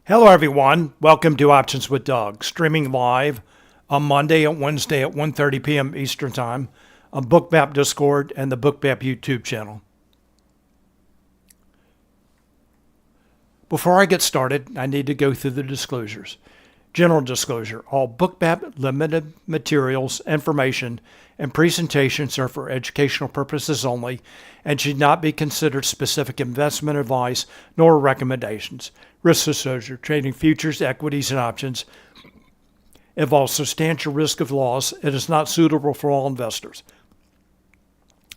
Hello everyone, welcome to Options with Doug, streaming live on Monday and Wednesday at 1:30 p.m. Eastern Time on Bookmap Discord and the Bookmap YouTube channel. Before I get started, I need to go through the disclosures. General disclosure, all Bookmap limited materials, information, and presentations are for educational purposes only and should not be considered specific investment advice nor recommendations. Risk exposure, trading futures, equities, and options involves substantial risk of loss and is not suitable for all investors.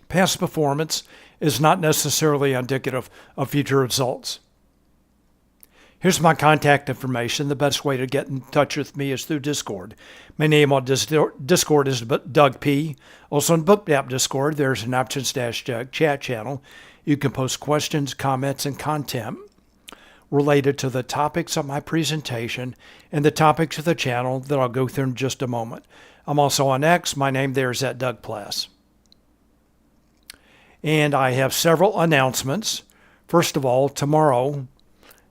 Past performance is not necessarily indicative of future results. Here's my contact information. The best way to get in touch with me is through Discord. My name on Discord is Doug P. Also on Bookmap Discord, there's an Options-Doug chat channel. You can post questions, comments, and content related to the topics of my presentation and the topics of the channel that I'll go through in just a moment. I'm also on X. My name there is @DougPless. And I have several announcements. First of all, tomorrow,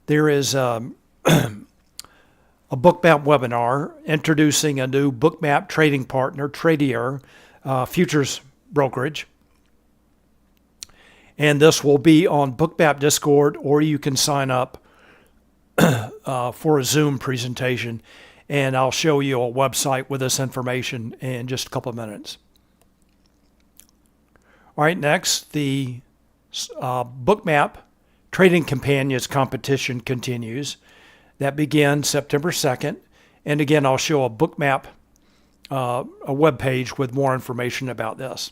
there is a Bookmap webinar introducing a new Bookmap trading partner, Tradier, futures brokerage. And this will be on Bookmap Discord, or you can sign up for a Zoom presentation. And I'll show you a website with this information in just a couple of minutes. All right, next, the Bookmap Trading Companions competition continues. That begins September 2nd. And again, I'll show a Bookmap, a web page with more information about this.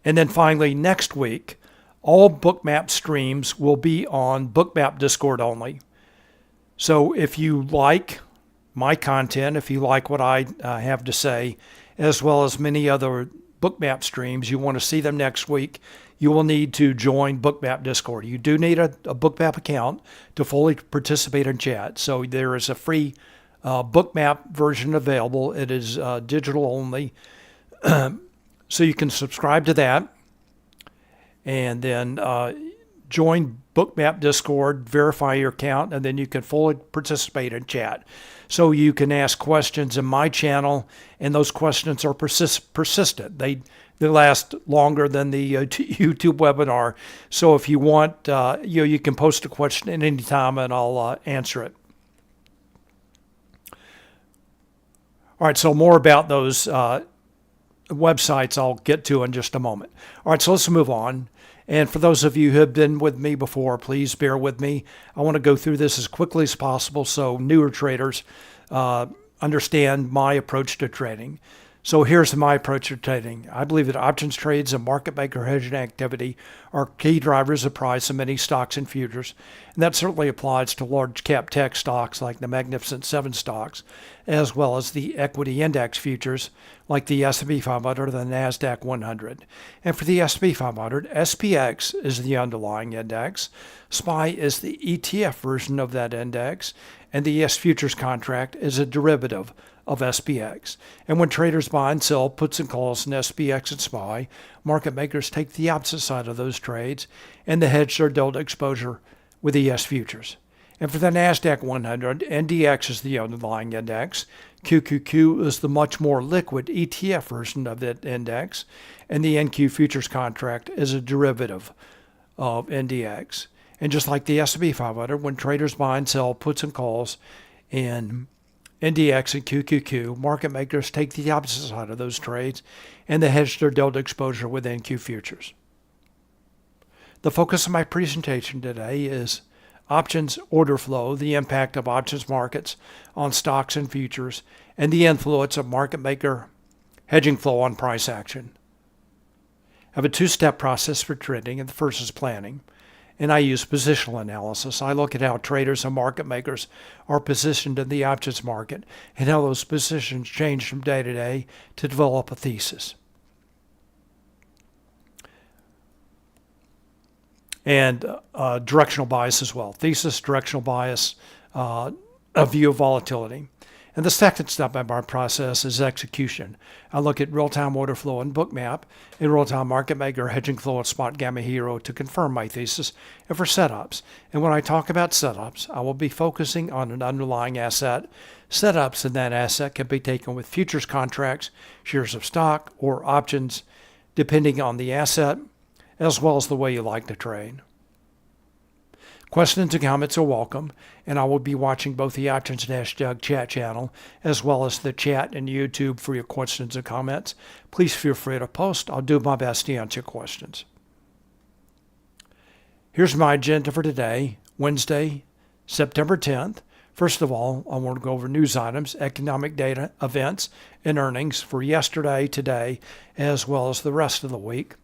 And then finally, next week, all Bookmap streams will be on Bookmap Discord only. So if you like my content, if you like what I have to say, as well as many other Bookmap streams, you want to see them next week, you will need to join Bookmap Discord. You do need a Bookmap account to fully participate in chat. So there is a free Bookmap version available. It is digital only. So you can subscribe to that and then join Bookmap Discord, verify your account, and then you can fully participate in chat. So you can ask questions in my channel, and those questions are persistent. They last longer than the YouTube webinar. So if you want, you can post a question at any time, and I'll answer it. All right, so more about those websites I'll get to in just a moment. All right, so let's move on. And for those of you who have been with me before, please bear with me. I want to go through this as quickly as possible so newer traders understand my approach to trading. So here's my approach to trading. I believe that options trades and market maker hedging activity are key drivers of price in many stocks and futures. And that certainly applies to large cap tech stocks like the Magnificent Seven stocks, as well as the equity index futures like the S&P 500 or the NASDAQ 100. And for the S&P 500, SPX is the underlying index. SPY is the ETF version of that index. And the ES Futures contract is a derivative of SPX. And when traders buy and sell puts and calls in SPX and SPY, market makers take the opposite side of those trades and they hedge their delta exposure with ES Futures. And for the NASDAQ 100, NDX is the underlying index. QQQ is the much more liquid ETF version of that index. And the NQ Futures contract is a derivative of NDX. And just like the S&P 500, when traders buy and sell puts and calls in NDX and QQQ, market makers take the opposite side of those trades and they hedge their delta exposure with NQ futures. The focus of my presentation today is options order flow, the impact of options markets on stocks and futures, and the influence of market maker hedging flow on price action. I have a two-step process for trading, and the first is planning. And I use positional analysis. I look at how traders and market makers are positioned in the options market and how those positions change from day to day to develop a thesis. And directional bias as well. Thesis, directional bias, a view of volatility. And the second step of our process is execution. I look at real-time order flow in Bookmap, and real-time market maker hedging flow at Spotgamma Hero to confirm my thesis, and for setups. And when I talk about setups, I will be focusing on an underlying asset. Setups in that asset can be taken with futures contracts, shares of stock, or options, depending on the asset, as well as the way you like to trade. Questions and comments are welcome, and I will be watching both the Options NASDAQ chat channel as well as the chat and YouTube for your questions and comments. Please feel free to post. I'll do my best to answer your questions. Here's my agenda for today, Wednesday, September 10th. First of all, I want to go over news items, economic data, events, and earnings for yesterday, today, as well as the rest of the week.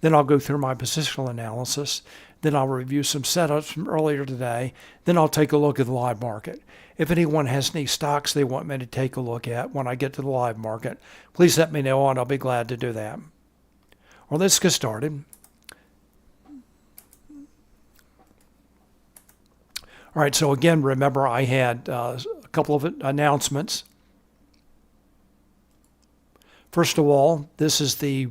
Then I'll go through my positional analysis. Then I'll review some setups from earlier today. Then I'll take a look at the live market. If anyone has any stocks they want me to take a look at when I get to the live market, please let me know and I'll be glad to do that. Well, let's get started. All right, so again, remember I had a couple of announcements. First of all, this is the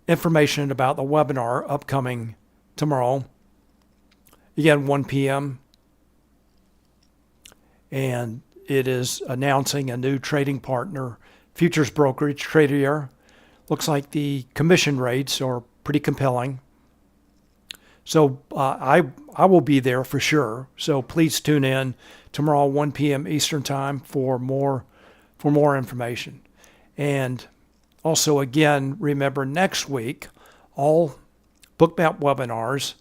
information about the webinar upcoming tomorrow, again 1 p.m. and it is announcing a new trading partner, futures brokerage, Tradier. Looks like the commission rates are pretty compelling. So I will be there for sure. So please tune in tomorrow 1 p.m. Eastern time for more information. And also, again, remember next week, all Bookmap webinars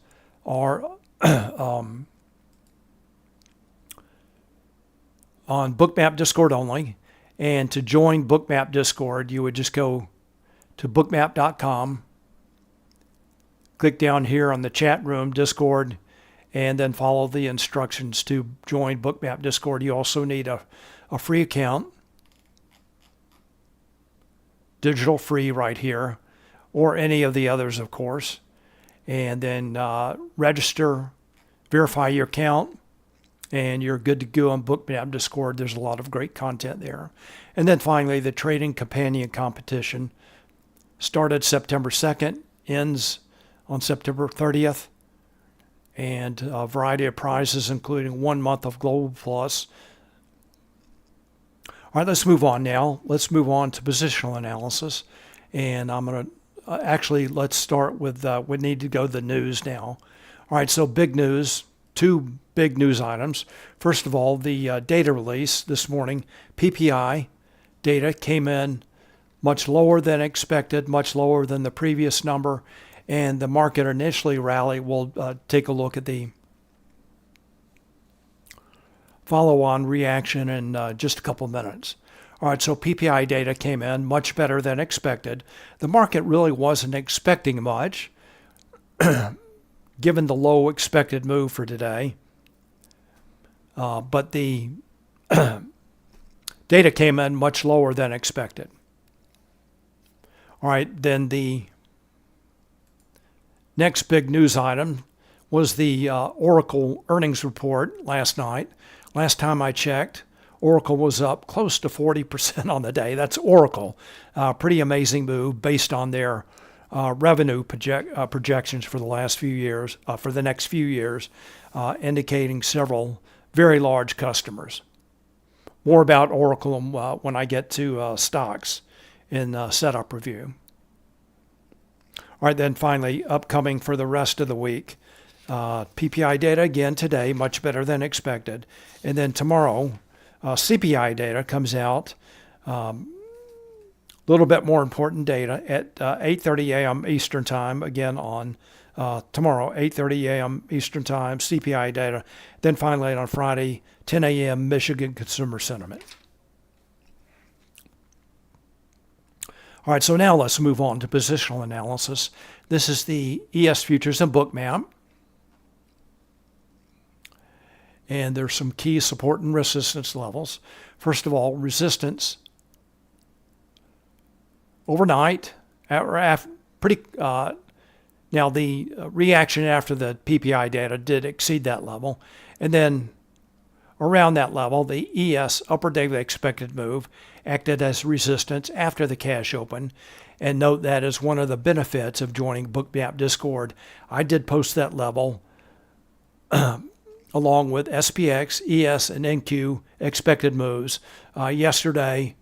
are on Bookmap Discord only. And to join Bookmap Discord, you would just go to bookmap.com, click down here on the chat room, Discord, and then follow the instructions to join Bookmap Discord. You also need a free account, digital free right here, or any of the others, of course. And then register, verify your account, and you're good to go on Bookmap Discord. There's a lot of great content there. And then finally, the Trading Companion Competition started September 2nd, ends on September 30th, and a variety of prizes, including 1 month of Global Plus. All right, let's move on now. Let's move on to positional analysis. And I'm going to actually, let's start with, we need to go to the news now. All right, so big news, two big news items. First of all, the data release this morning, PPI data came in much lower than expected, much lower than the previous number, and the market initially rallied. We'll take a look at the follow-on reaction in just a couple minutes. All right, so PPI data came in much better than expected. The market really wasn't expecting much, given the low expected move for today. But the data came in much lower than expected. All right, then the next big news item was the Oracle earnings report last night. Last time I checked, Oracle was up close to 40% on the day. That's Oracle. Pretty amazing move based on their revenue projections for the last few years, for the next few years, indicating several very large customers. More about Oracle when I get to stocks in setup review. All right, then finally, upcoming for the rest of the week, PPI data again today, much better than expected. And then tomorrow, CPI data comes out, a little bit more important data at 8:30 a.m. Eastern Time, again on tomorrow, 8:30 a.m. Eastern Time, CPI data. Then finally on Friday, 10 a.m. Michigan Consumer Sentiment. All right, so now let's move on to positional analysis. This is the ES Futures and Bookmap. And there's some key support and resistance levels. First of all, resistance overnight, pretty. Now the reaction after the PPI data did exceed that level, and then Around that level, the ES upper daily expected move acted as resistance after the cash open. And note that is one of the benefits of joining Bookmap Discord. I did post that level along with SPX, ES, and NQ expected moves yesterday.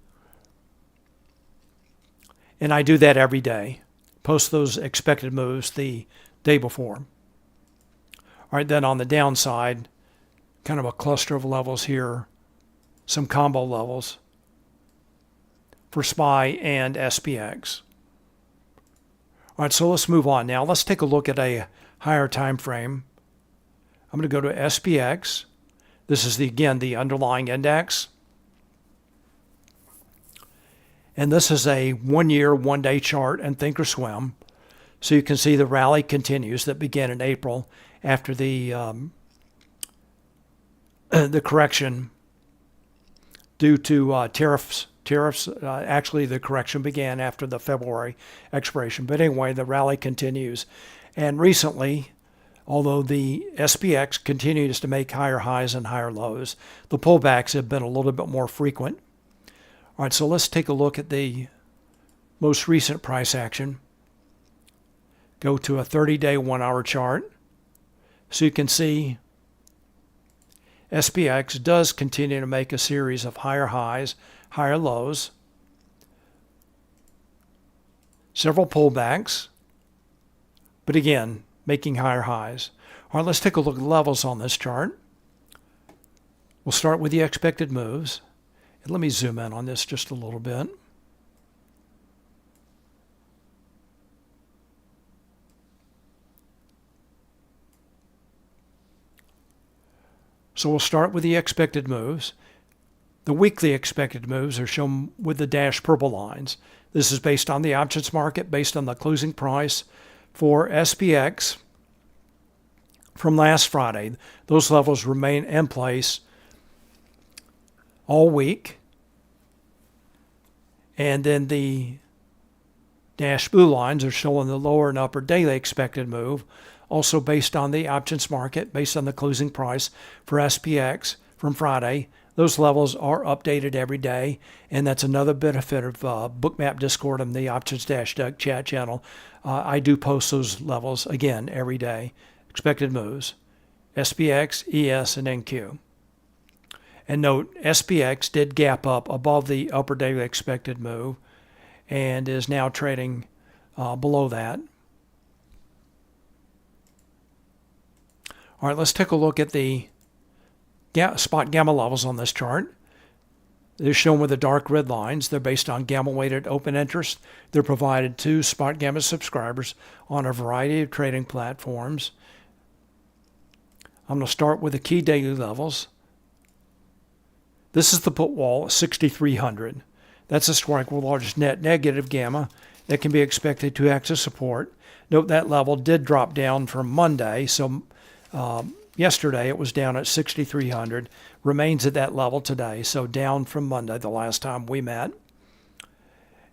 And I do that every day. Post those expected moves the day before. All right, then on the downside, kind of a cluster of levels here, some combo levels for SPY and SPX. All right, so let's move on now. Let's take a look at a higher time frame. I'm going to go to SPX. This is again the underlying index. And this is a 1 year, 1 day chart and Thinkorswim. So you can see the rally continues that began in April after the correction due to tariffs. Actually, the correction began after the February expiration. But anyway, the rally continues. And recently, although the SPX continues to make higher highs and higher lows, the pullbacks have been a little bit more frequent. All right, so let's take a look at the most recent price action. Go to a 30-day 1 hour chart. So you can see SPX does continue to make a series of higher highs, higher lows, several pullbacks, but again, making higher highs. All right, let's take a look at levels on this chart. We'll start with the expected moves. And let me zoom in on this just a little bit. So we'll start with the expected moves. The weekly expected moves are shown with the dashed purple lines. This is based on the options market, based on the closing price for SPX from last Friday. Those levels remain in place all week. And then the dashed blue lines are showing the lower and upper daily expected move, also based on the options market, based on the closing price for SPX from Friday. Those levels are updated every day, and that's another benefit of Bookmap Discord and the Options-Duck chat channel. I do post those levels, again, every day. Expected moves, SPX, ES, and NQ. And note, SPX did gap up above the upper daily expected move and is now trading below that. All right, let's take a look at the spot gamma levels on this chart. They're shown with the dark red lines. They're based on gamma-weighted open interest. They're provided to Spotgamma subscribers on a variety of trading platforms. I'm going to start with the key daily levels. This is the put wall at 6,300. That's the strike with largest net negative gamma that can be expected to act as support. Note that level did drop down from Monday, so yesterday it was down at 6,300, remains at that level today, so down from Monday, the last time we met.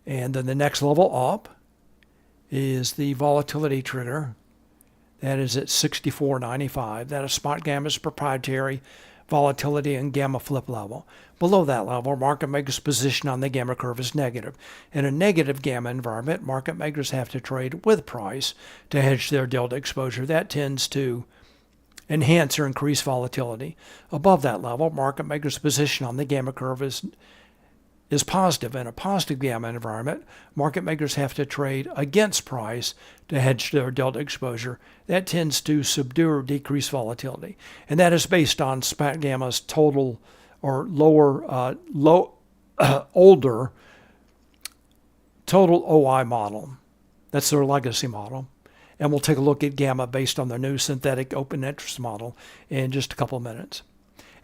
And then the next level up is the volatility trigger. That is at 64.95. That is Spotgamma's proprietary volatility and gamma flip level. Below that level, market makers' position on the gamma curve is negative. In a negative gamma environment, market makers have to trade with price to hedge their delta exposure. That tends to enhance or increase volatility. Above that level, market makers' position on the gamma curve is positive. In a positive gamma environment, market makers have to trade against price to hedge their delta exposure. That tends to subdue or decrease volatility. And that is based on Spotgamma's total or older total OI model. That's their legacy model. And we'll take a look at gamma based on their new synthetic open interest model in just a couple of minutes.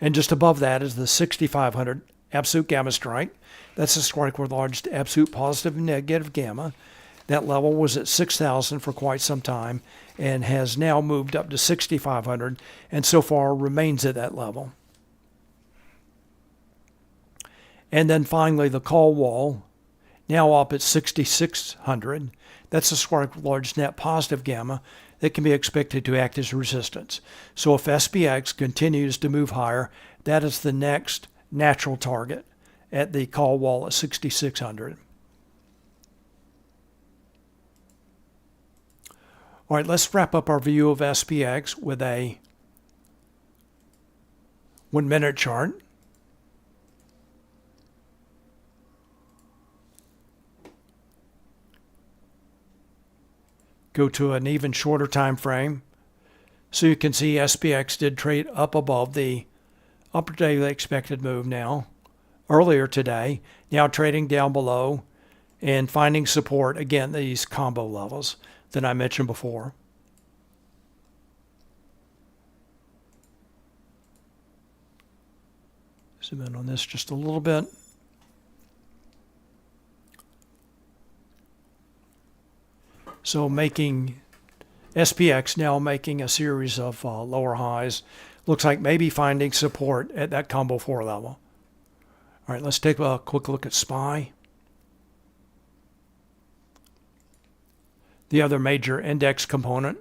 And just above that is the 6,500 absolute gamma strike. That's a strike with largest absolute positive and negative gamma. That level was at 6,000 for quite some time and has now moved up to 6,500 and so far remains at that level. And then finally the call wall, now up at 6,600. That's a strike with largest net positive gamma that can be expected to act as resistance. So if SPX continues to move higher, that is the next natural target at the call wall at 6,600. All right, let's wrap up our view of SPX with a 1-minute chart. Go to an even shorter time frame. So you can see SPX did trade up above the upper daily expected move now, earlier today, now trading down below and finding support, again, these combo levels that I mentioned before. Zoom in on this just a little bit. So making SPX now making a series of lower highs. Looks like maybe finding support at that combo 4 level. All right, let's take a quick look at SPY. The other major index component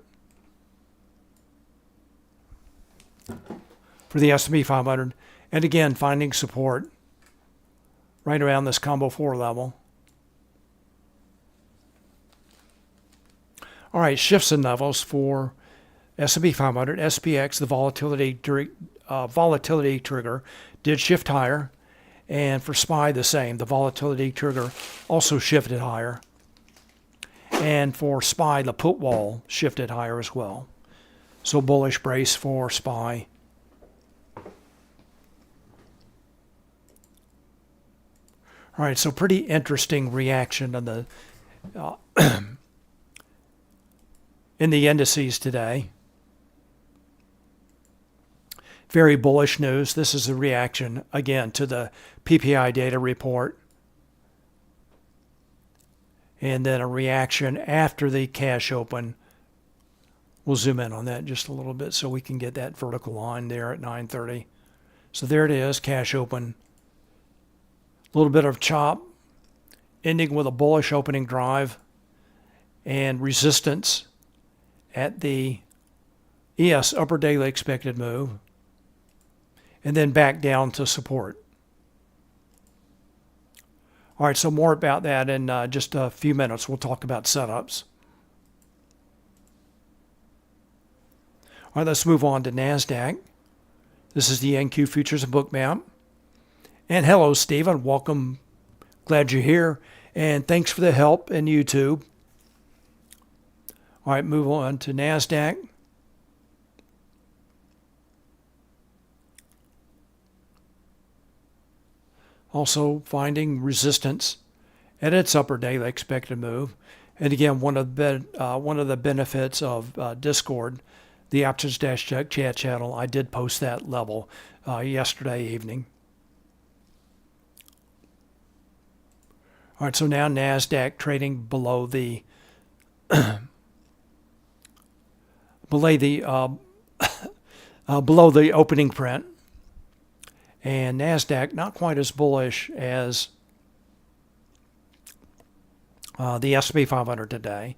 for the S&P 500. And again, finding support right around this combo 4 level. All right, shifts in levels for S&P 500. SPX, the volatility trigger, did shift higher. And for SPY, the same. The volatility trigger also shifted higher. And for SPY, the put wall shifted higher as well. So bullish brace for SPY. All right, so pretty interesting reaction on the in the indices today. Very bullish news. This is a reaction, again, to the PPI data report. And then a reaction after the cash open. We'll zoom in on that just a little bit so we can get that vertical line there at 9:30. So there it is, cash open. A little bit of chop, ending with a bullish opening drive and resistance at the ES upper daily expected move, and then back down to support. All right, so more about that in just a few minutes. We'll talk about setups. All right, let's move on to NASDAQ. This is the NQ Futures and Bookmap. And hello, Stephen. Welcome. Glad you're here. And thanks for the help in YouTube. All right, move on to NASDAQ. Also finding resistance at its upper daily expected move. And again, one of the benefits of Discord, the Options-Check chat channel, I did post that level yesterday evening. All right, so now NASDAQ trading below the below the opening print. And NASDAQ not quite as bullish as the S&P 500 today.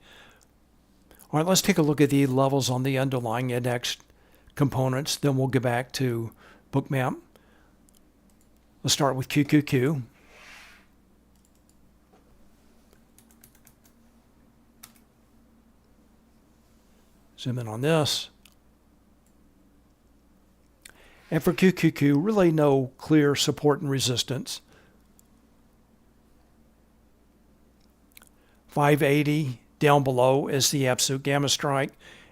All right, let's take a look at the levels on the underlying index components. Then we'll get back to Bookmap. Let's start with QQQ. Zoom in on this. And for QQQ, really no clear support and resistance. 580 down below is the absolute gamma strike,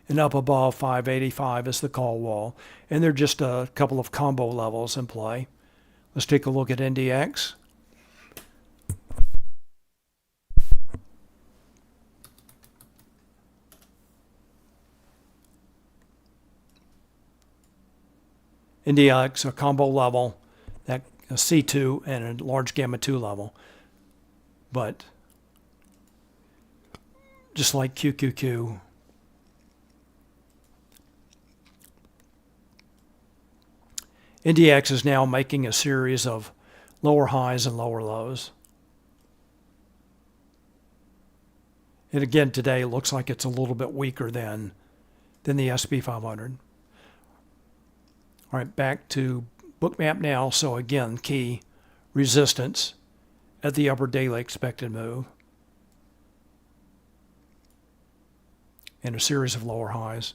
and up above 585 is the call wall. And they're just a couple of combo levels in play. Let's take a look at NDX. NDX, a combo level, that a C2 and a large gamma 2 level. But just like QQQ, NDX is now making a series of lower highs and lower lows. And again, today it looks like it's a little bit weaker than than the SP 500. All right, back to Bookmap now. So again, key resistance at the upper daily expected move and a series of lower highs.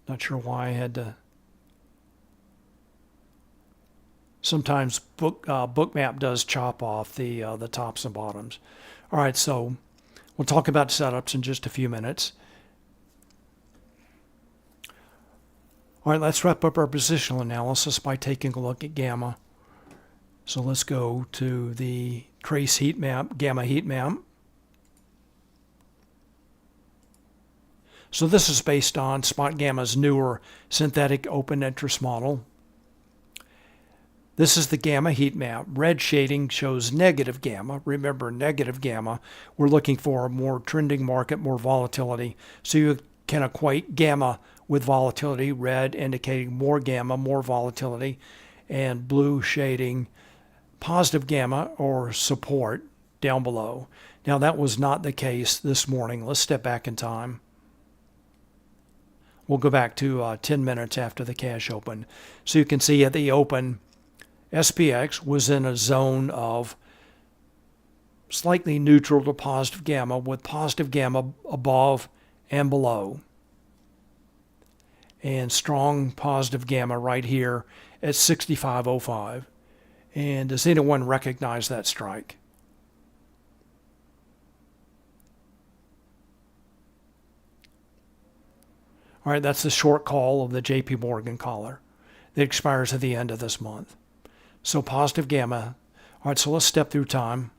Not sure why I had to. Sometimes Bookmap does chop off the tops and bottoms. All right, so we'll talk about setups in just a few minutes. All right, let's wrap up our positional analysis by taking a look at Gamma. So let's go to the trace heat map, Gamma heat map. So this is based on Spotgamma's newer synthetic open interest model. This is the Gamma heat map. Red shading shows negative Gamma. Remember, negative Gamma, we're looking for a more trending market, more volatility. So you can equate Gamma with volatility, red indicating more Gamma, more volatility, and blue shading positive Gamma or support down below. Now that was not the case this morning. Let's step back in time. We'll go back to 10 minutes after the cash open. So you can see at the open, SPX was in a zone of slightly neutral to positive Gamma with positive Gamma above and below. And strong positive Gamma right here at 65.05. And does anyone recognize that strike? All right, that's the short call of the JP Morgan caller that expires at the end of this month. So positive Gamma. All right, so let's step through time.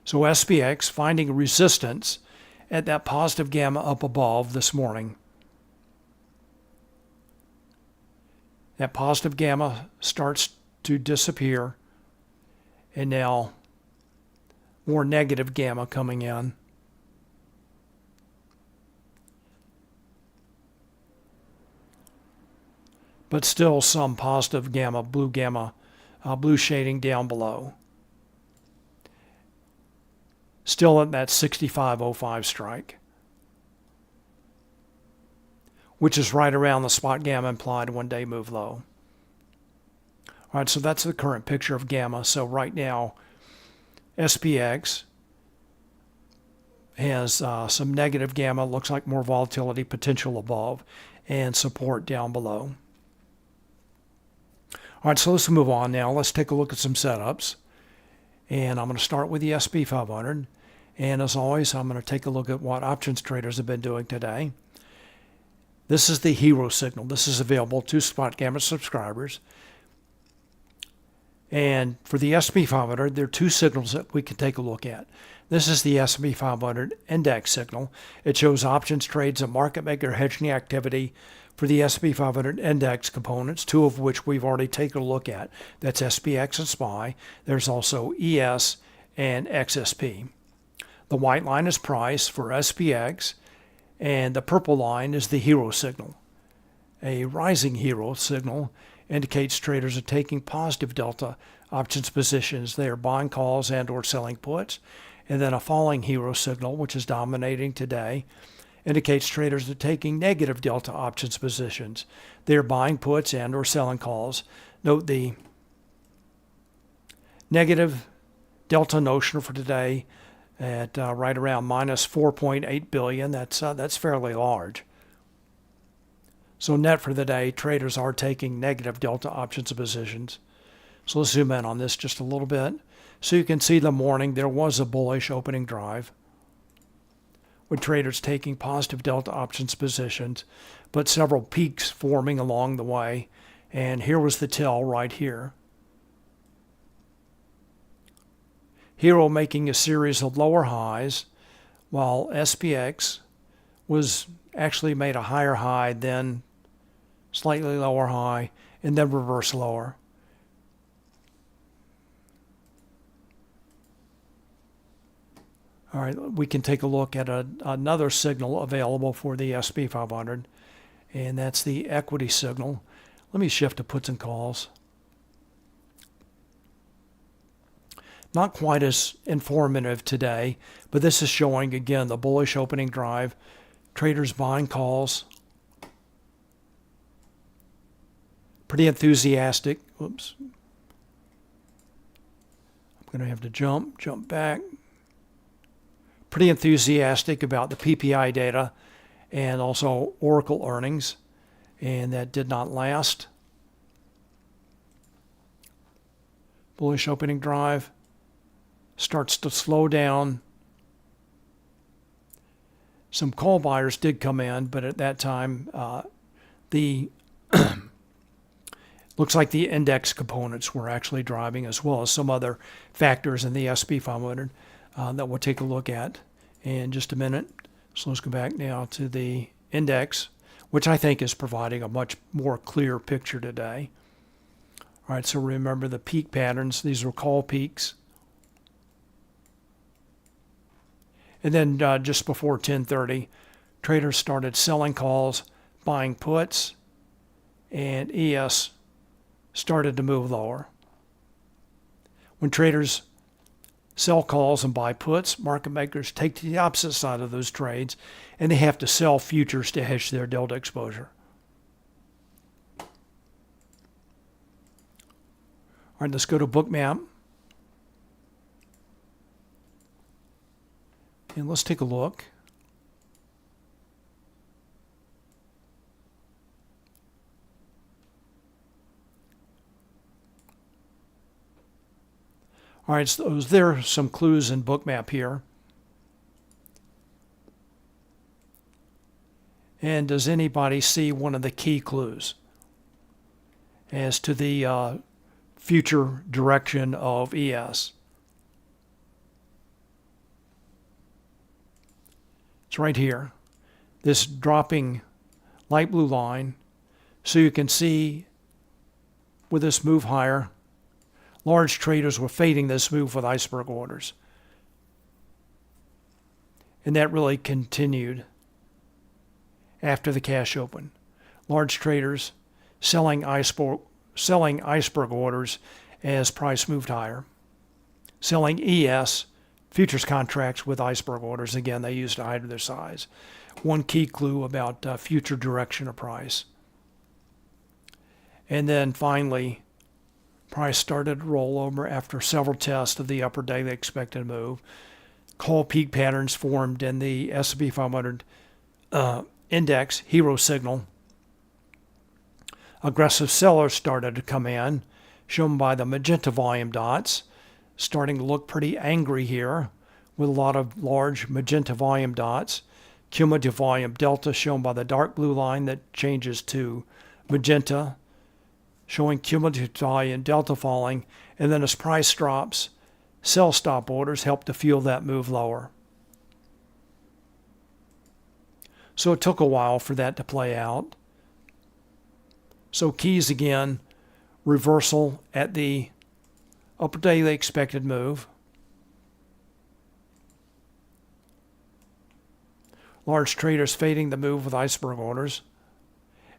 So SPX finding resistance at that positive Gamma up above this morning. That positive Gamma starts to disappear, and now more negative Gamma coming in. But still some positive Gamma, blue shading down below. Still at that 65.05 strike, which is right around the Spotgamma implied one-day move low. All right, so that's the current picture of Gamma. So right now, SPX has some negative Gamma, looks like more volatility potential above, and support down below. All right, so let's move on now. Let's take a look at some setups. And I'm going to start with the SP 500. And as always, I'm going to take a look at what options traders have been doing today. This is the hero signal. This is available to Spotgamma subscribers. And for the SP 500, there are two signals that we can take a look at. This is the SP 500 index signal. It shows options trades and market maker hedging activity for the SP 500 index components, two of which we've already taken a look at. That's SPX and SPY. There's also ES and XSP. The white line is price for SPX, and the purple line is the hero signal. A rising hero signal indicates traders are taking positive delta options positions. They are buying calls and or selling puts. And then a falling hero signal, which is dominating today, indicates traders are taking negative delta options positions. They are buying puts and or selling calls. Note the negative delta notional for today at right around minus 4.8 billion. That's fairly large. So net for the day, traders are taking negative delta options positions. So let's zoom in on this just a little bit. So you can see the morning there was a bullish opening drive with traders taking positive delta options positions, but several peaks forming along the way. And here was the tail right here. Hero making a series of lower highs, while SPX was actually made a higher high, then slightly lower high, and then reverse lower. All right, we can take a look at another signal available for the SP 500, and that's the equity signal. Let me shift to puts and calls. Not quite as informative today, but this is showing again the bullish opening drive, traders buying calls. Pretty enthusiastic. Oops. I'm going to have to jump back. Pretty enthusiastic about the PPI data and also Oracle earnings, and that did not last. Bullish opening drive starts to slow down. Some call buyers did come in, but at that time, the looks like the index components were actually driving, as well as some other factors in the SP 500 that we'll take a look at in just a minute. So let's go back now to the index, which I think is providing a much more clear picture today. All right, so remember the peak patterns. These were call peaks. And then just before 10:30, traders started selling calls, buying puts, and ES started to move lower. When traders sell calls and buy puts, market makers take to the opposite side of those trades, and they have to sell futures to hedge their delta exposure. All right, let's go to Bookmap. And let's take a look. All right, so there are some clues in Bookmap here. And does anybody see one of the key clues as to the future direction of ES? It's right here, this dropping light blue line. So you can see with this move higher, large traders were fading this move with iceberg orders. And that really continued after the cash open. Large traders selling iceberg orders as price moved higher. Selling ES futures contracts with iceberg orders. Again, they used to hide their size. One key clue about future direction of price. And then finally, price started to roll over after several tests of the upper daily expected move. Call peak patterns formed in the S&P 500 index hero signal. Aggressive sellers started to come in, shown by the magenta volume dots, starting to look pretty angry here with a lot of large magenta volume dots. Cumulative volume delta shown by the dark blue line that changes to magenta, showing cumulative volume delta falling, and then as price drops, sell stop orders help to fuel that move lower. So it took a while for that to play out. So keys again, reversal at the upper daily expected move. Large traders fading the move with iceberg orders.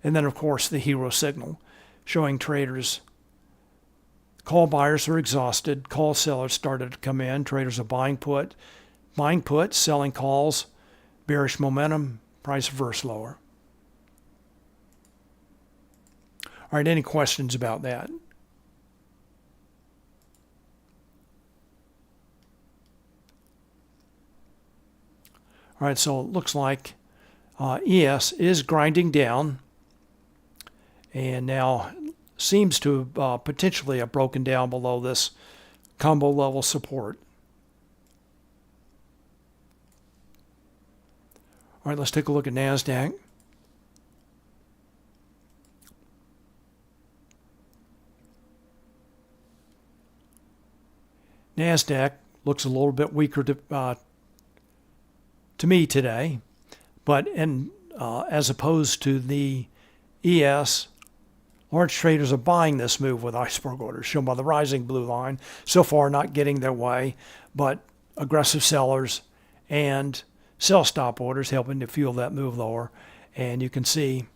And then, of course, the hero signal, showing traders, call buyers are exhausted, call sellers started to come in, traders are buying puts, selling calls, bearish momentum, price reverse lower. All right, any questions about that? All right, so it looks like ES is grinding down and now seems to potentially have broken down below this combo level support. All right, let's take a look at NASDAQ. NASDAQ looks a little bit weaker to me today, but as opposed to the ES, large traders are buying this move with iceberg orders, shown by the rising blue line. So far, not getting their way, but aggressive sellers and sell stop orders helping to fuel that move lower. And you can see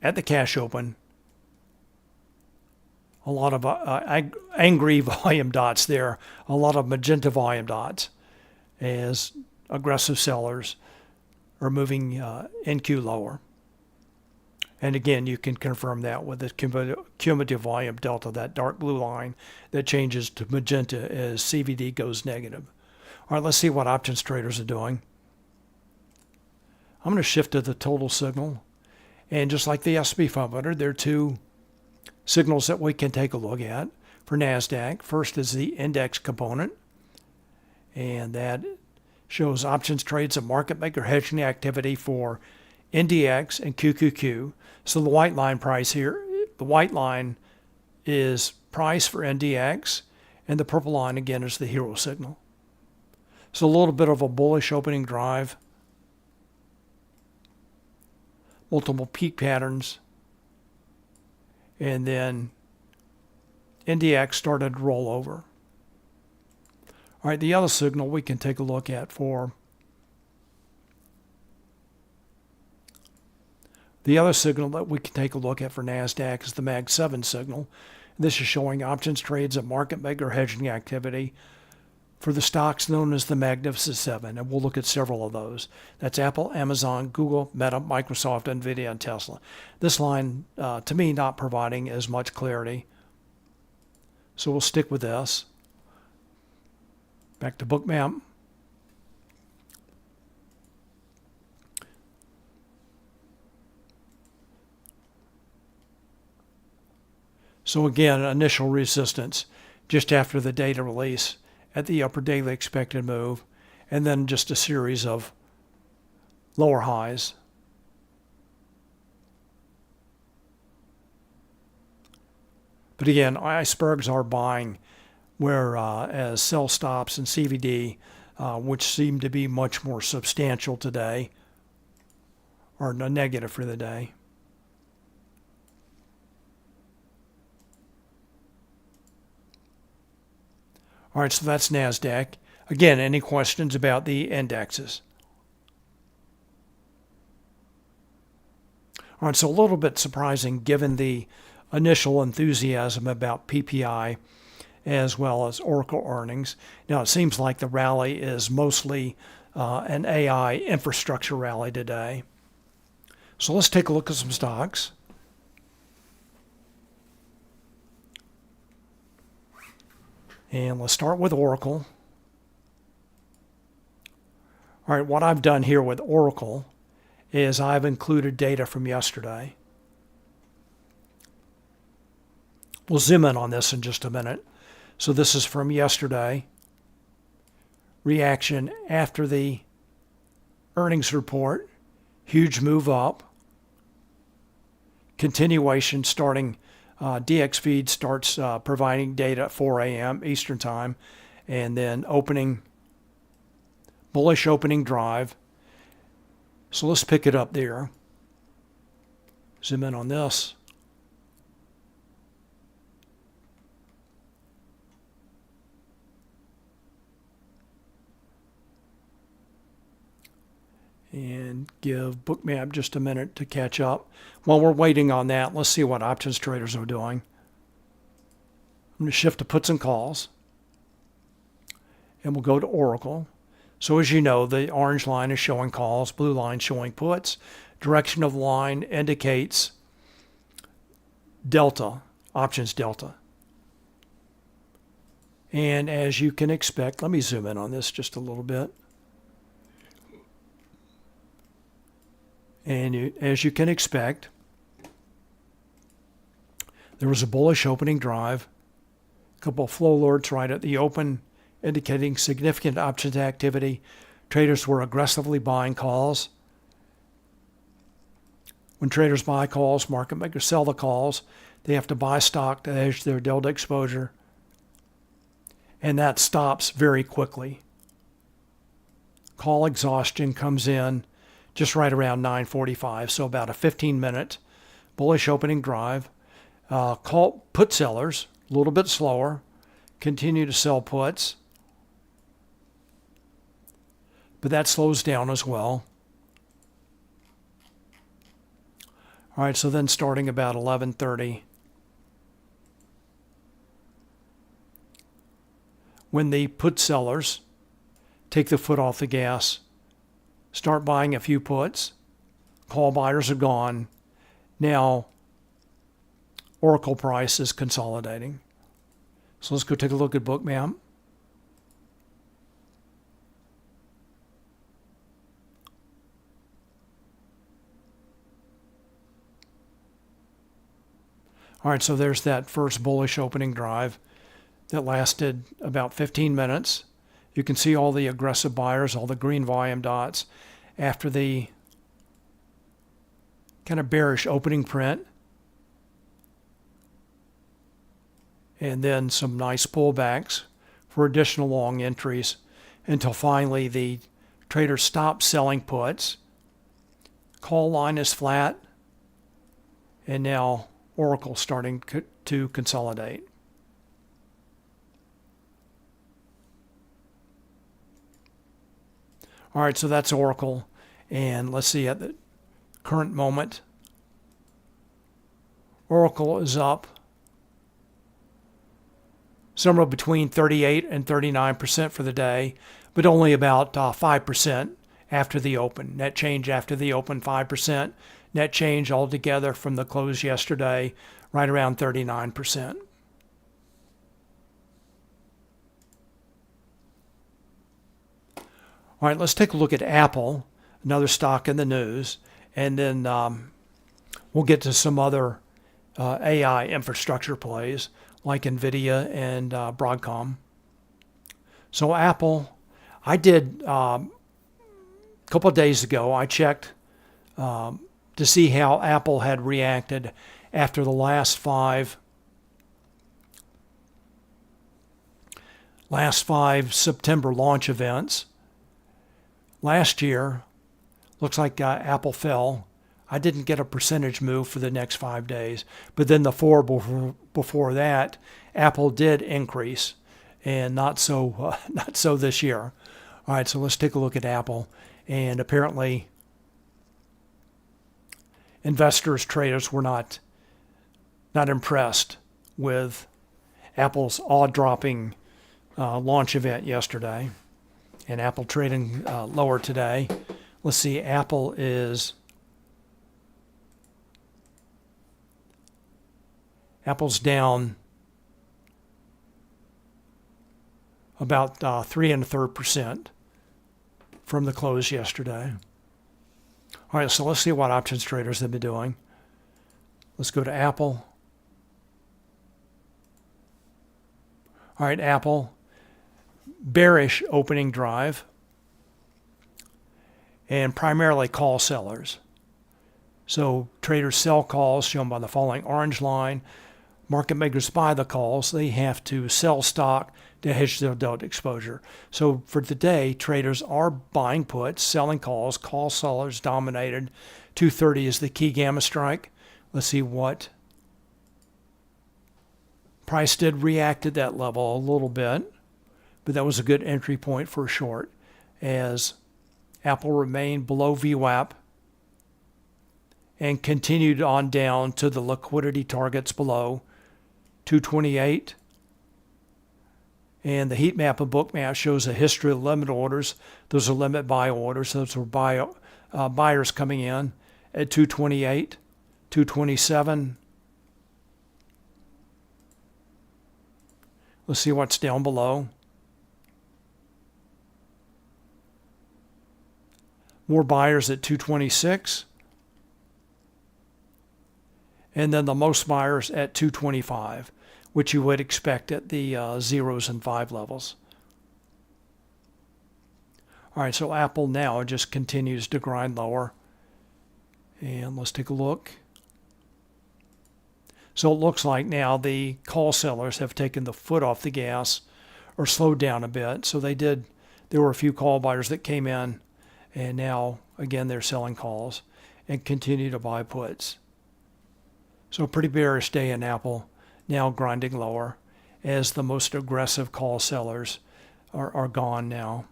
at the cash open, a lot of angry volume dots there, a lot of magenta volume dots as aggressive sellers are moving NQ lower. And again, you can confirm that with the cumulative volume delta, that dark blue line that changes to magenta as CVD goes negative. All right, let's see what options traders are doing. I'm going to shift to the total signal. And just like the S&P 500, there are two signals that we can take a look at for NASDAQ. First is the index component, and that shows options trades of market maker hedging activity for NDX and QQQ. So the white line price here, the white line is price for NDX, and the purple line again is the hero signal. So a little bit of a bullish opening drive, multiple peak patterns, and then NDX started to roll over. All right, the other signal we can take a look at for NASDAQ is the Mag 7 signal. This is showing options trades of market maker hedging activity for the stocks known as the Magnificent Seven, and we'll look at several of those. That's Apple, Amazon, Google, Meta, Microsoft, NVIDIA, and Tesla. This line, to me, not providing as much clarity. So we'll stick with this. Back to Bookmap. So again, initial resistance just after the data release at the upper daily expected move, and then just a series of lower highs. But again, icebergs are buying, whereas sell stops and CVD, which seem to be much more substantial today, are negative for the day. All right, so that's NASDAQ. Again, any questions about the indexes? All right, so a little bit surprising given the initial enthusiasm about PPI as well as Oracle earnings. Now, it seems like the rally is mostly an AI infrastructure rally today. So let's take a look at some stocks. And let's start with Oracle. All right, what I've done here with Oracle is I've included data from yesterday. We'll zoom in on this in just a minute. So this is from yesterday. Reaction after the earnings report. Huge move up. Continuation starting. DXFeed starts providing data at 4 a.m. Eastern Time, and then bullish opening drive. So let's pick it up there. Zoom in on this. And give Bookmap just a minute to catch up. While we're waiting on that, let's see what options traders are doing. I'm going to shift to puts and calls. And we'll go to Oracle. So as you know, the orange line is showing calls, blue line showing puts. Direction of the line indicates delta, options delta. And as you can expect, let me zoom in on this just a little bit. And as you can expect, there was a bullish opening drive, a couple of flow alerts right at the open, indicating significant options activity. Traders were aggressively buying calls. When traders buy calls, market makers sell the calls. They have to buy stock to hedge their delta exposure. And that stops very quickly. Call exhaustion comes in just right around 9:45, so about a 15-minute bullish opening drive. Call put sellers, a little bit slower, continue to sell puts, but that slows down as well. All right, so then starting about 11:30, when the put sellers take the foot off the gas, start buying a few puts. Call buyers are gone. Now, Oracle price is consolidating. So let's go take a look at Bookmap. All right, so there's that first bullish opening drive that lasted about 15 minutes. You can see all the aggressive buyers, all the green volume dots. After the kind of bearish opening print, and then some nice pullbacks for additional long entries until finally the traders stop selling puts. Call line is flat, and now Oracle starting to consolidate. All right, so that's Oracle, and let's see at the current moment, Oracle is up somewhere between 38 and 39% for the day, but only about 5% after the open. Net change after the open, 5%. Net change altogether from the close yesterday, right around 39%. All right, let's take a look at Apple, another stock in the news, and then we'll get to some other AI infrastructure plays like NVIDIA and Broadcom. So Apple, I did a couple of days ago, I checked to see how Apple had reacted after the last five September launch events. Last year, looks like Apple fell. I didn't get a percentage move for the next 5 days, but then the four before that, Apple did increase, and not so this year. All right, so let's take a look at Apple, and apparently, investors, traders were not impressed with Apple's awe-dropping launch event yesterday, and Apple trading lower today. Let's see, Apple's down about 3 1/3% from the close yesterday. All right, so let's see what options traders have been doing. Let's go to Apple. All right, Apple, bearish opening drive, and primarily call sellers. So traders sell calls shown by the following orange line. Market makers buy the calls. They have to sell stock to hedge their delta exposure. So for today, traders are buying puts, selling calls. Call sellers dominated. 230 is the key gamma strike. Let's see what price did react at that level a little bit, but that was a good entry point for a short as Apple remained below VWAP and continued on down to the liquidity targets below 228. And the heat map of Bookmap shows a history of limit orders. Those are limit buy orders. Those were buyers coming in at 228, 227. Let's see what's down below. More buyers at 226. And then the most buyers at 225, which you would expect at the 0s and 5 levels. All right, so Apple now just continues to grind lower. And let's take a look. So it looks like now the call sellers have taken the foot off the gas or slowed down a bit. So there were a few call buyers that came in, and now, again, they're selling calls and continue to buy puts. So a pretty bearish day in Apple, now grinding lower as the most aggressive call sellers are gone now,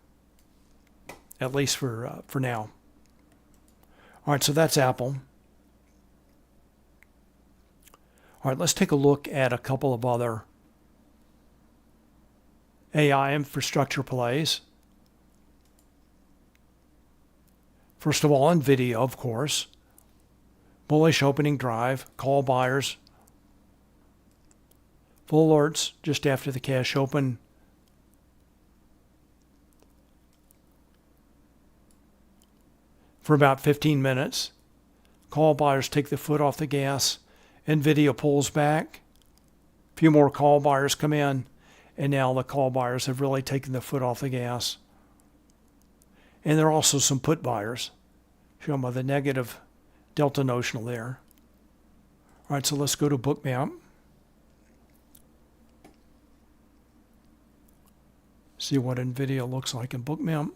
at least for now. All right, so that's Apple. All right, let's take a look at a couple of other AI infrastructure plays. First of all, NVIDIA, of course. Bullish opening drive, call buyers. Full alerts just after the cash open. For about 15 minutes. Call buyers take the foot off the gas. NVIDIA pulls back. A few more call buyers come in. And now the call buyers have really taken the foot off the gas. And there are also some put buyers. Shown by the negative delta notional there. All right, so let's go to Bookmap. See what NVIDIA looks like in Bookmap.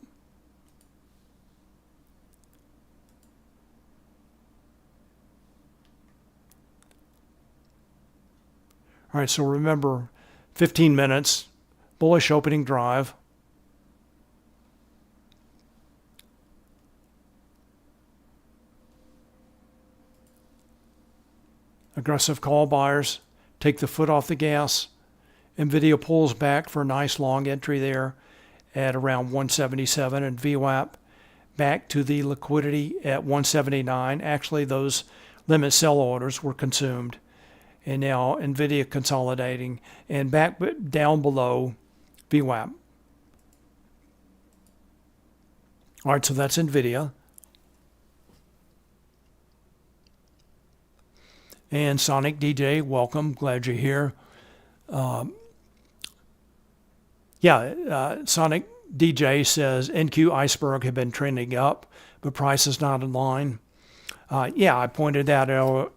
All right, so remember, 15 minutes, bullish opening drive. Aggressive call buyers take the foot off the gas. NVIDIA pulls back for a nice long entry there at around 177, and VWAP back to the liquidity at 179. Actually, those limit sell orders were consumed. And now NVIDIA consolidating and back down below VWAP. All right, so that's NVIDIA. And Sonic DJ, welcome. Glad you're here. Sonic DJ says NQ Iceberg have been trending up, but price is not in line. I pointed that out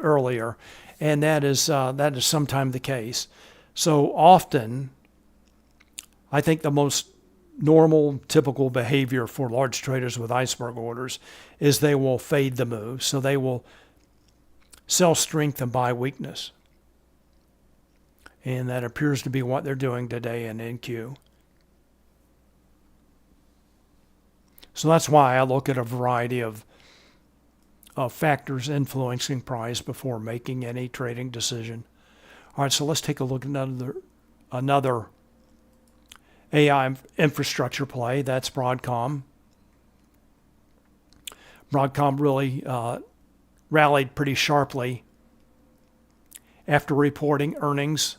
earlier, and that is sometimes the case. So often, I think the most normal, typical behavior for large traders with iceberg orders is they will fade the move. So they will sell strength and buy weakness. And that appears to be what they're doing today in NQ. So that's why I look at a variety of factors influencing price before making any trading decision. All right, so let's take a look at another AI infrastructure play. That's Broadcom. Broadcom really rallied pretty sharply after reporting earnings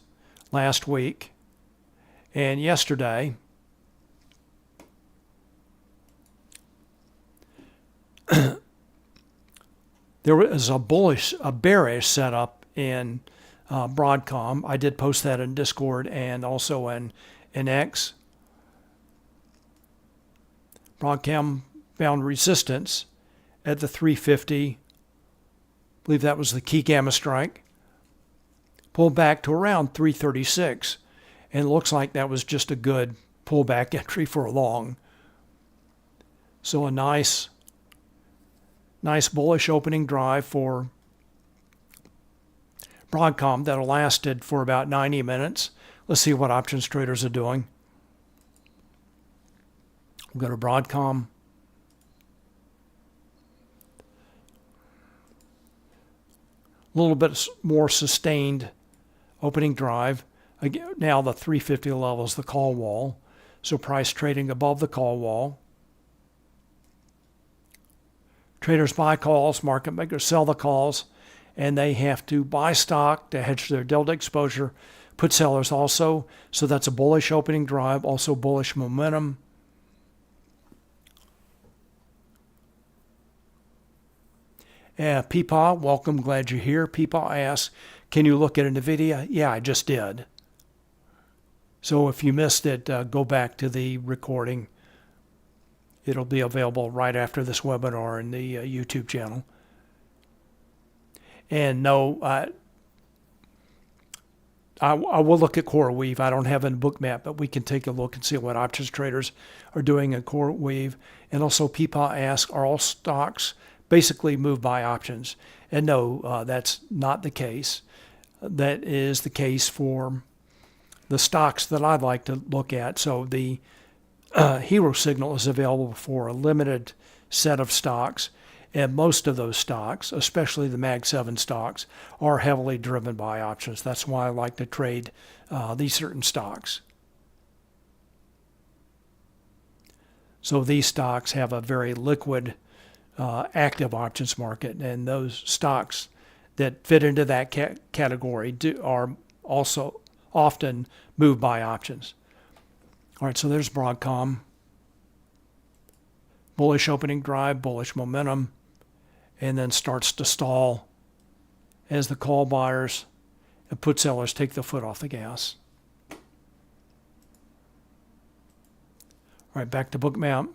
last week and yesterday. There was a bearish setup in Broadcom. I did post that in Discord and also in X. Broadcom found resistance at the 350. I believe that was the key gamma strike. Pulled back to around 336. And it looks like that was just a good pullback entry for a long. So a nice bullish opening drive for Broadcom that lasted for about 90 minutes. Let's see what options traders are doing. We'll go to Broadcom. A little bit more sustained opening drive. Again, now the 350 level is the call wall. So price trading above the call wall. Traders buy calls, market makers sell the calls, and they have to buy stock to hedge their delta exposure. Put sellers also. So that's a bullish opening drive, also bullish momentum. Peepaw, welcome, glad you're here. Peepaw asks, can you look at NVIDIA? Yeah, I just did. So if you missed it, go back to the recording. It'll be available right after this webinar in the YouTube channel. And no, I will look at CoreWeave. I don't have a Bookmap, but we can take a look and see what options traders are doing in CoreWeave. And also, Peepaw asks, are all stocks basically moved by options? And no, that's not the case. That is the case for the stocks that I'd like to look at. So the Hero Signal is available for a limited set of stocks, and most of those stocks, especially the Mag 7 stocks, are heavily driven by options. That's why I like to trade these certain stocks. So these stocks have a very liquid, active options market, and those stocks that fit into that category are also often moved by options. All right, so there's Broadcom. Bullish opening drive, bullish momentum, and then starts to stall as the call buyers and put sellers take the foot off the gas. All right, back to Bookmap.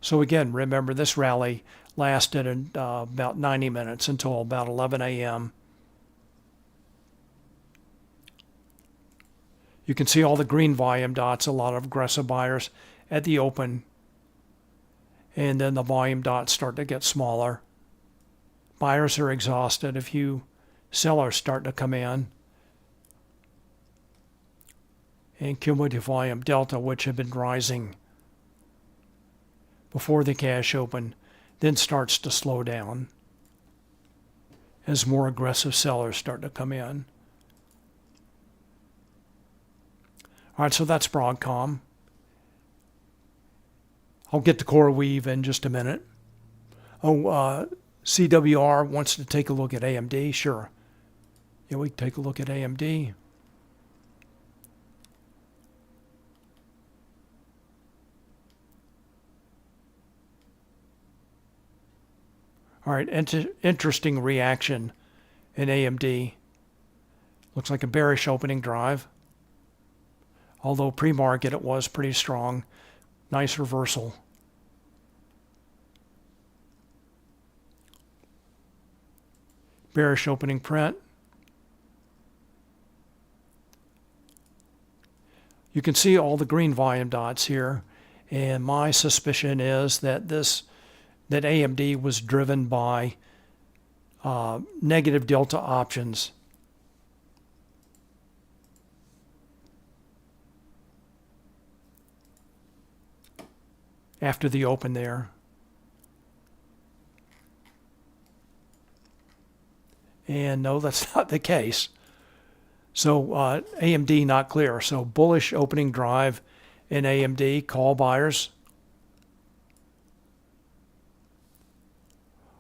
So again, remember this rally lasted about 90 minutes until about 11 a.m. You can see all the green volume dots, a lot of aggressive buyers at the open. And then the volume dots start to get smaller. Buyers are exhausted. A few sellers start to come in. And cumulative volume delta, which had been rising before the cash open, then starts to slow down as more aggressive sellers start to come in. All right, so that's Broadcom. I'll get to CoreWeave in just a minute. CWR wants to take a look at AMD. Sure. Yeah, we can take a look at AMD. All right, interesting reaction in AMD. Looks like a bearish opening drive. Although pre-market it was pretty strong. Nice reversal. Bearish opening print. You can see all the green volume dots here, and my suspicion is that that AMD was driven by negative delta options. After the open there. And no, that's not the case. So AMD not clear. So bullish opening drive in AMD, call buyers.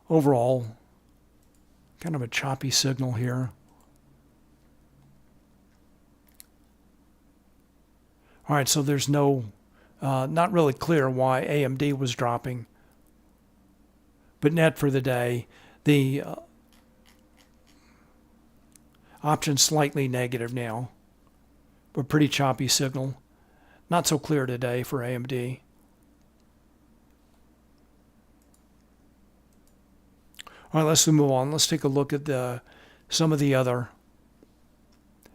Overall, kind of a choppy signal here. All right, so there's not really clear why AMD was dropping. But net for the day, the option slightly negative now, but pretty choppy signal. Not so clear today for AMD. All right, let's move on. Let's take a look at some of the other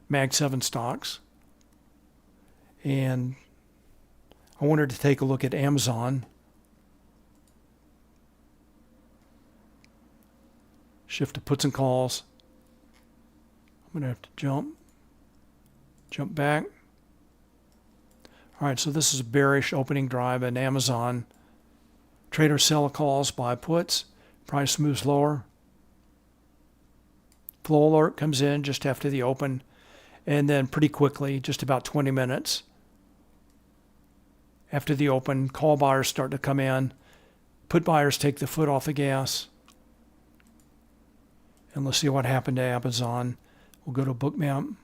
Mag 7 stocks. And I wanted to take a look at Amazon. Shift to puts and calls. I'm going to have to jump back. All right, so this is a bearish opening drive in Amazon. Traders sell calls, buy puts. Price moves lower. Flow alert comes in just after the open, and then pretty quickly, just about 20 minutes after the open, call buyers start to come in. Put buyers take the foot off the gas. And let's see what happened to Amazon. We'll go to Bookmap.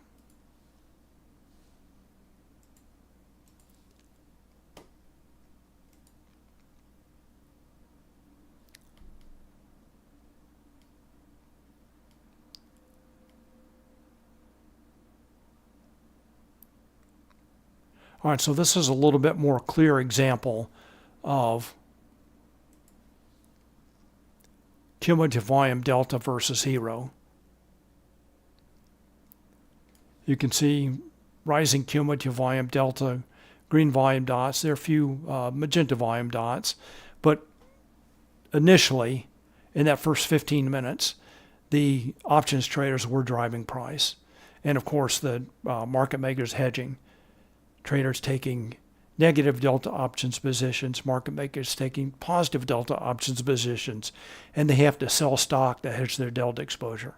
All right, so this is a little bit more clear example of cumulative volume delta versus hero. You can see rising cumulative volume delta, green volume dots. There are a few magenta volume dots, but initially, in that first 15 minutes, the options traders were driving price. And of course, the market makers hedging. Traders taking negative delta options positions, market makers taking positive delta options positions, and they have to sell stock to hedge their delta exposure.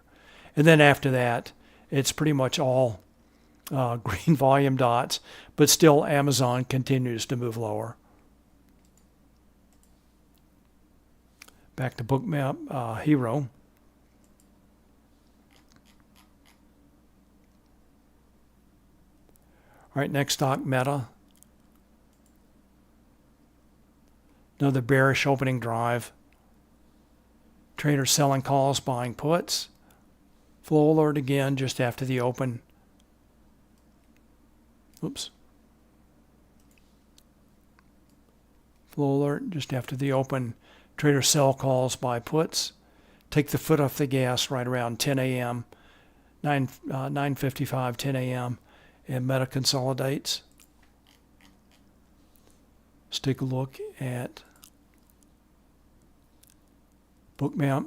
And then after that, it's pretty much all green volume dots, but still Amazon continues to move lower. Back to Bookmap Hero. All right, next stock, Meta. Another bearish opening drive. Traders selling calls, buying puts. Flow alert again just after the open. Oops. Flow alert just after the open. Traders sell calls, buy puts. Take the foot off the gas right around 10 a.m. 9:55, 10 a.m. and Meta consolidates. Let's take a look at Bookmap.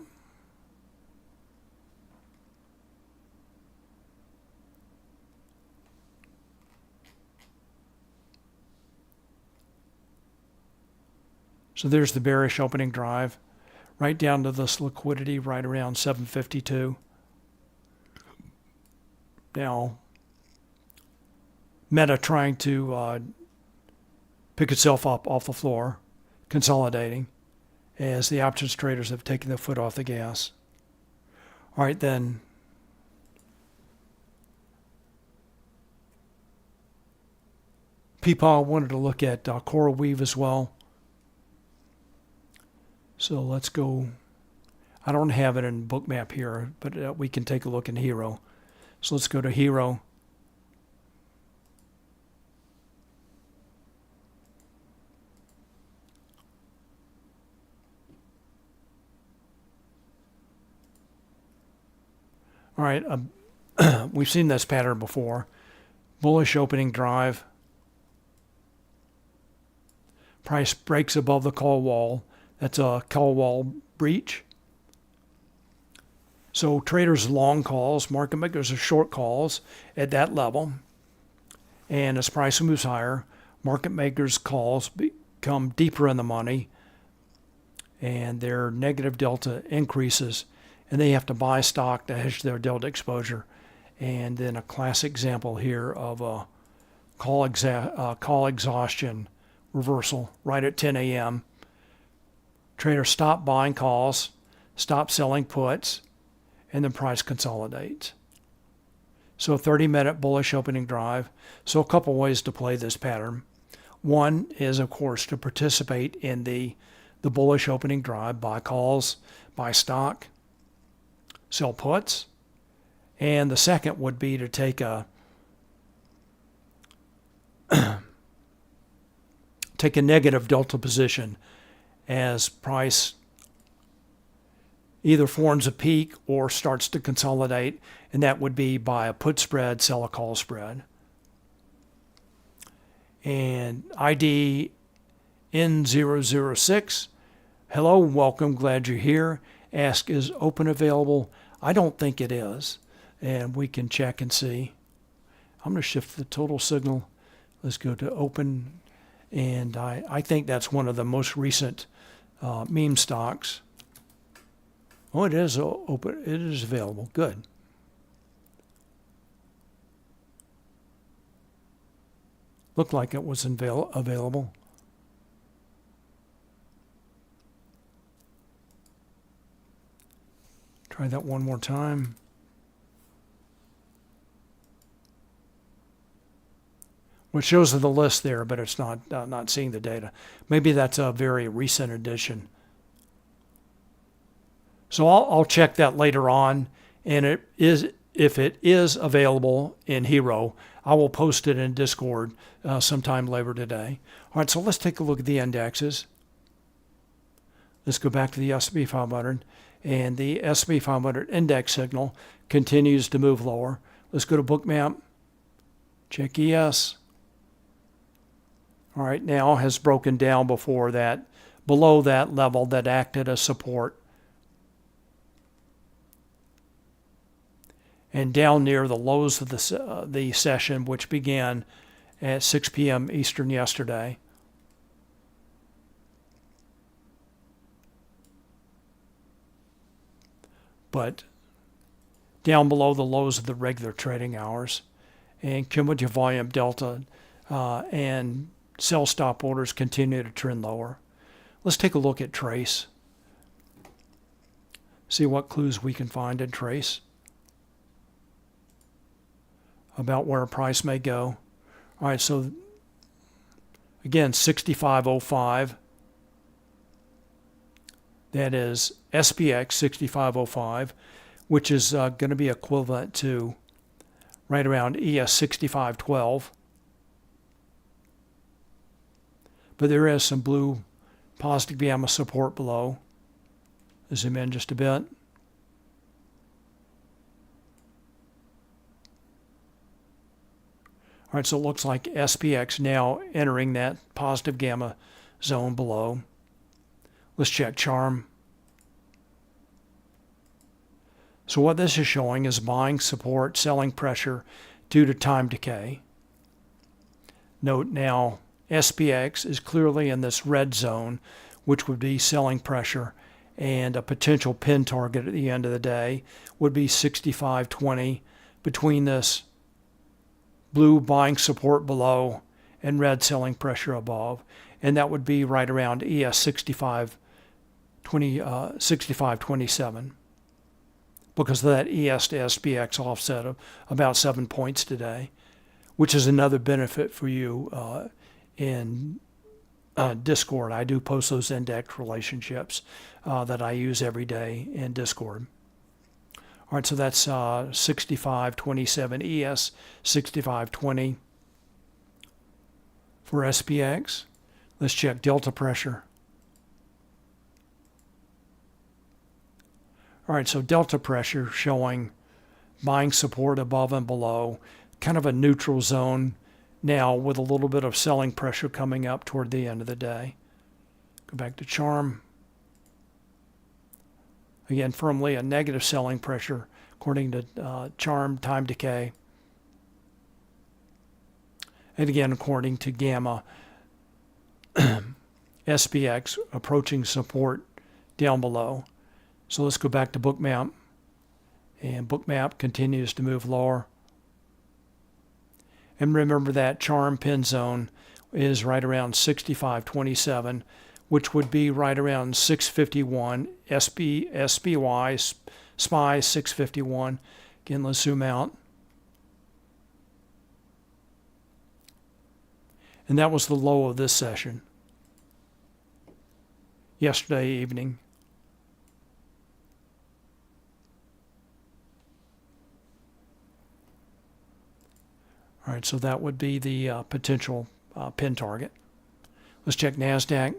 So there's the bearish opening drive, right down to this liquidity right around 752. Now, Meta trying to pick itself up off the floor, consolidating, as the options traders have taken the foot off the gas. All right, then. People wanted to look at CoreWeave as well. So let's go. I don't have it in Bookmap here, but we can take a look in Hero. So let's go to Hero. All right, we've seen this pattern before. Bullish opening drive. Price breaks above the call wall. That's a call wall breach. So traders long calls, market makers are short calls at that level. And as price moves higher, market makers' calls become deeper in the money and their negative delta increases, and they have to buy stock to hedge their delta exposure. And then a classic example here of a call exhaustion reversal right at 10 a.m. Traders stop buying calls, stop selling puts, and then price consolidates. So a 30-minute bullish opening drive. So a couple ways to play this pattern. One is, of course, to participate in the bullish opening drive, buy calls, buy stock, sell puts. And the second would be to take a take a negative delta position as price either forms a peak or starts to consolidate, and that would be buy a put spread, sell a call spread. And ID N006, hello, welcome, glad you're here. Ask, is open available? I don't think it is, and we can check and see. I'm going to shift the total signal. Let's go to open, and I think that's one of the most recent meme stocks. Oh, it is open. It is available. Good. Looked like it was available. Try that one more time. Well, it shows the list there, but it's not seeing the data. Maybe that's a very recent addition. So I'll check that later on, and if it is available in Hero, I will post it in Discord sometime later today. All right, so let's take a look at the indexes. Let's go back to the S&P 500, and the S&P 500 index signal continues to move lower. Let's go to Bookmap, check ES. All right, now has broken down below that level that acted as support. And down near the lows of the session, which began at 6 p.m. Eastern yesterday. But down below the lows of the regular trading hours. And cumulative volume delta and sell stop orders continue to trend lower. Let's take a look at Trace. See what clues we can find and trace about where a price may go. All right, so again, 6505. That is SPX 6505, which is going to be equivalent to right around ES 6512. But there is some blue positive gamma support below. Zoom in just a bit. All right, so it looks like SPX now entering that positive gamma zone below. Let's check charm. So what this is showing is buying support, selling pressure due to time decay. Note now, SPX is clearly in this red zone, which would be selling pressure, and a potential pin target at the end of the day would be 65.20 between this blue buying support below and red selling pressure above, and that would be right around ES 65.27 because of that ES to SPX offset of about 7 points today, which is another benefit for you in Discord. I do post those index relationships that I use every day in Discord. All right, so that's 65.27 ES, 65.20 for SPX. Let's check delta pressure. All right, so delta pressure showing buying support above and below, kind of a neutral zone now with a little bit of selling pressure coming up toward the end of the day. Go back to charm. Again, firmly a negative selling pressure according to charm time decay. And again, according to gamma, SPX approaching support down below. So let's go back to Bookmap. And Bookmap continues to move lower. And remember that charm pin zone is right around 65.27, which would be right around 651, SPY, SPY 651. Again, let's zoom out. And that was the low of this session yesterday evening. All right, so that would be the potential pin target. Let's check NASDAQ.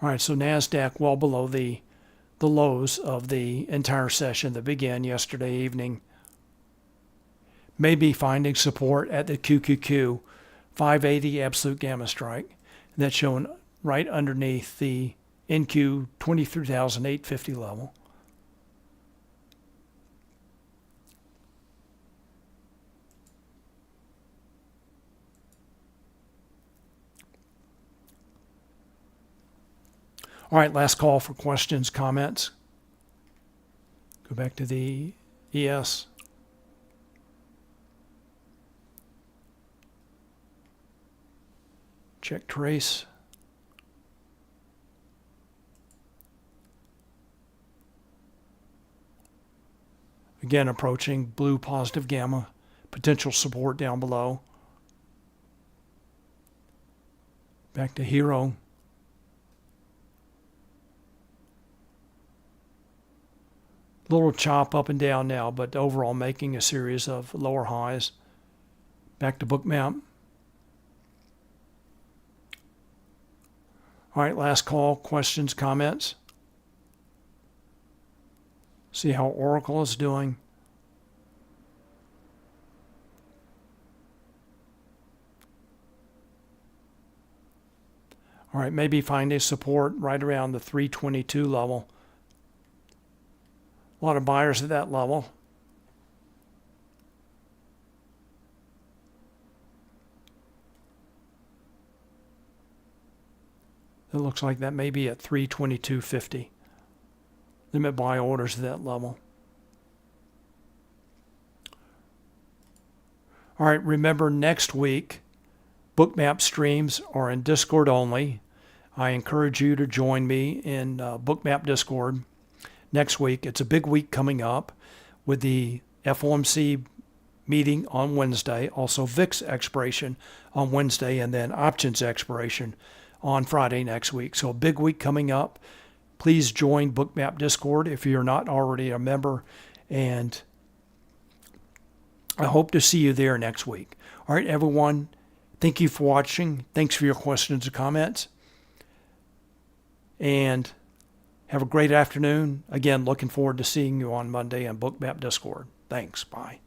All right, so NASDAQ well below the lows of the entire session that began yesterday evening. Maybe finding support at the QQQ 580 absolute gamma strike. And that's shown right underneath the NQ 23,850 level. All right, last call for questions, comments. Go back to the ES. Check trace. Again, approaching blue positive gamma, potential support down below. Back to hero. Little chop up and down now, but overall making a series of lower highs. Back to Bookmap. All right, last call, questions, comments. See how Oracle is doing. All right, maybe finding support right around the 322 level. A lot of buyers at that level. It looks like that may be at 322.50. Limit buy orders at that level. All right, remember next week, Bookmap streams are in Discord only. I encourage you to join me in Bookmap Discord next week. It's a big week coming up with the FOMC meeting on Wednesday, also VIX expiration on Wednesday, and then options expiration on Friday next week. So a big week coming up. Please join Bookmap Discord if you're not already a member, and I hope to see you there next week. All right, everyone, thank you for watching. Thanks for your questions and comments, and have a great afternoon. Again, looking forward to seeing you on Monday on Bookmap Discord. Thanks. Bye.